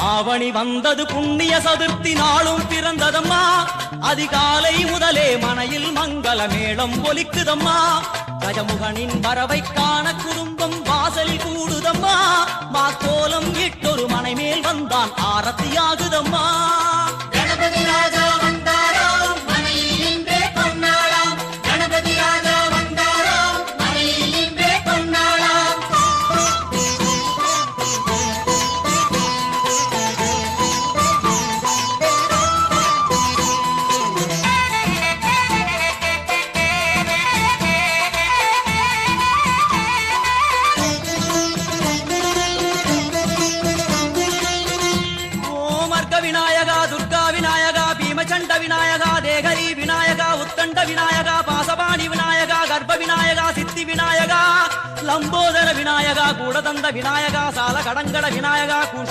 ஆவணி வந்தது புண்ணிய சதுர்த்தி நாளும் பிறந்ததம்மா அதிகாலை முதலே மனையில் மங்கள மேளம் ஒலிக்குதம்மா கஜமுகனின் வரவை காண குடும்பம் வாசலில் கூடுதம்மா மாக்கோலம் இட்டொரு மனை மேல் வந்தான் ஆரத்தியாகுதம்மா கணபதி ராஜா வந்தாராம் மனையில் இன்றே பொன்னாளாம் கணபதி ராஜா வந்தாராம் மனையில் இன்றே பொன்னாளாம் விநாயகா துர்கா விநாயகா பீமச்சண்ட விநாயகா தேகரி விநாயகா உத்தண்ட விநாயகா பாசபாணி விநாயகா கர்ப்ப விநாயகா சித்தி விநாயகா லம்போதர விநாயகா கூடதந்த விநாயகா சால கடங்கட விநாயகா